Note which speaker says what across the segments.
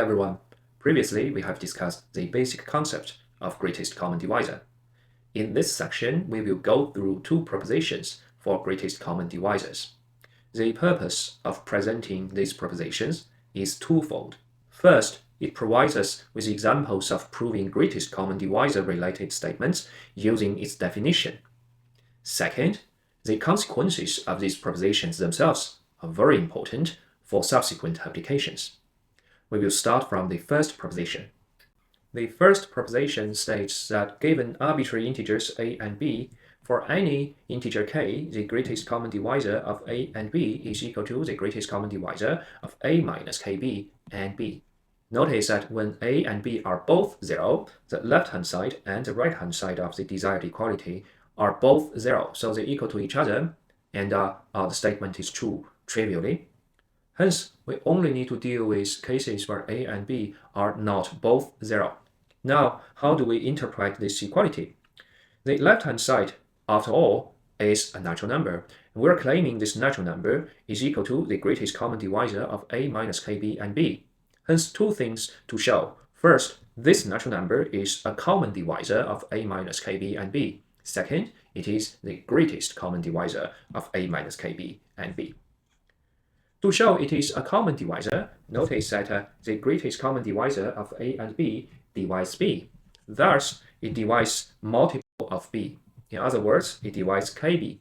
Speaker 1: everyone. Previously, we have discussed the basic concept of greatest common divisor. In this section, we will go through two propositions for greatest common divisors. The purpose of presenting these propositions is twofold. First, it provides us with examples of proving greatest common divisor related statements using its definition. Second, the consequences of these propositions themselves are very important for subsequent applications. We will start from the first proposition. The first proposition states that given arbitrary integers a and b, for any integer k, the greatest common divisor of a and b is equal to the greatest common divisor of a minus kb and b. Notice that when a and b are both 0, the left-hand side and the right-hand side of the desired equality are both 0, so they equal to each other, and the statement is true trivially. Hence, we only need to deal with cases where a and b are not both 0. Now, how do we interpret this equality? The left-hand side, after all, is a natural number. We're claiming this natural number is equal to the greatest common divisor of a minus kb and b. Hence, two things to show. First, this natural number is a common divisor of a minus kb and b. Second, it is the greatest common divisor of a minus kb and b. To show it is a common divisor, notice that the greatest common divisor of a and b divides b. Thus, it divides multiple of b. In other words, it divides kb.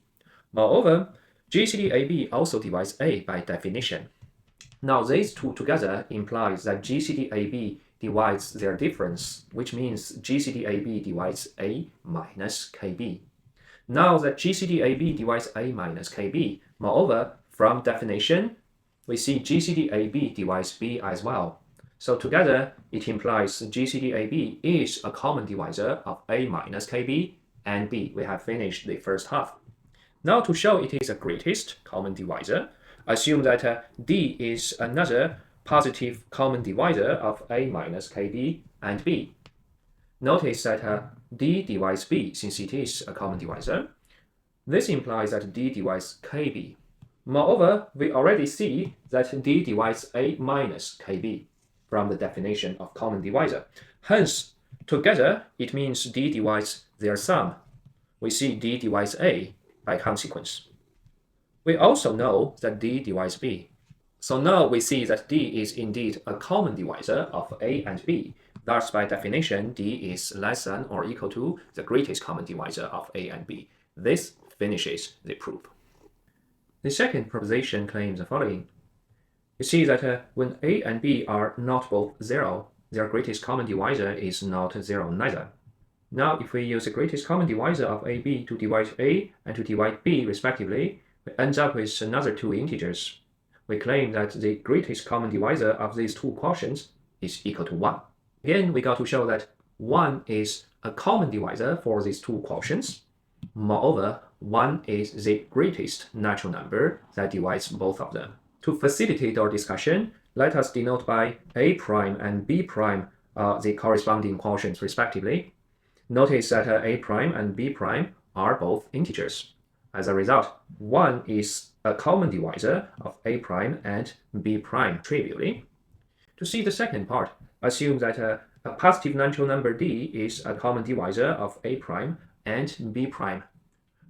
Speaker 1: Moreover, GCD-AB also divides a by definition. Now, these two together implies that GCD-AB divides their difference, which means GCD-AB divides a minus kb. Now that GCD-AB divides a minus kb, moreover, from definition, we see GCD-AB divides b as well. So together, it implies GCD-AB is a common divisor of a minus kb and b. We have finished the first half. Now to show it is a greatest common divisor, assume that d is another positive common divisor of a minus kb and b. Notice that d divides b since it is a common divisor. This implies that d divides kb. Moreover, we already see that d divides a minus kb from the definition of common divisor. Hence, together, it means d divides their sum. We see d divides a by consequence. We also know that d divides b. So now we see that d is indeed a common divisor of a and b. Thus, by definition, d is less than or equal to the greatest common divisor of a and b. This finishes the proof. The second proposition claims the following. You see that when a and b are not both 0, their greatest common divisor is not 0 neither. Now, if we use the greatest common divisor of ab to divide a and to divide b respectively, we end up with another two integers. We claim that the greatest common divisor of these two quotients is equal to 1. Again, we got to show that 1 is a common divisor for these two quotients. Moreover, 1 is the greatest natural number that divides both of them. To facilitate our discussion, let us denote by a prime and b prime the corresponding quotients respectively. Notice that a prime and b prime are both integers. As a result, 1 is a common divisor of a prime and b prime trivially. To see the second part, assume that a positive natural number d is a common divisor of a prime and b prime.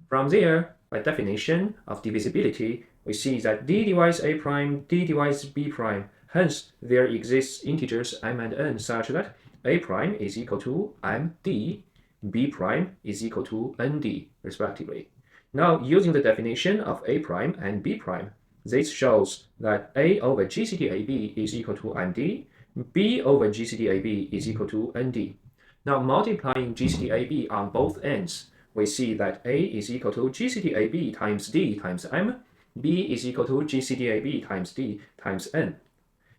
Speaker 1: From there, by definition of divisibility, we see that d divides a prime, d divides b prime. Hence, there exists integers m and n such that a prime is equal to md, b prime is equal to nd, respectively. Now, using the definition of a prime and b prime, this shows that a over GCD-AB is equal to md, b over GCD-AB is equal to nd. Now, multiplying GCD-AB on both ends, we see that a is equal to GCD-AB times d times m, b is equal to GCD-AB times d times n.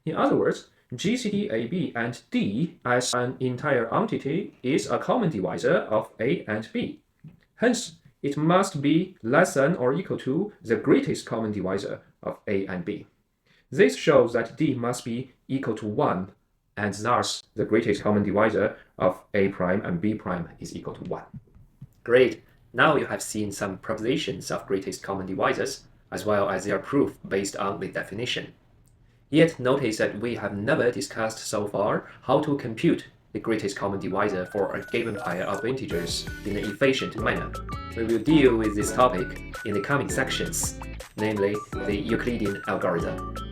Speaker 1: In other words, GCD-AB and d as an entire entity is a common divisor of a and b. Hence, it must be less than or equal to the greatest common divisor of a and b. This shows that d must be equal to 1, and thus the greatest common divisor of a prime and b prime is equal to 1. Great! Now you have seen some propositions of greatest common divisors, as well as their proof based on the definition. Yet notice that we have never discussed so far how to compute the greatest common divisor for a given pair of integers in an efficient manner. We will deal with this topic in the coming sections, namely the Euclidean algorithm.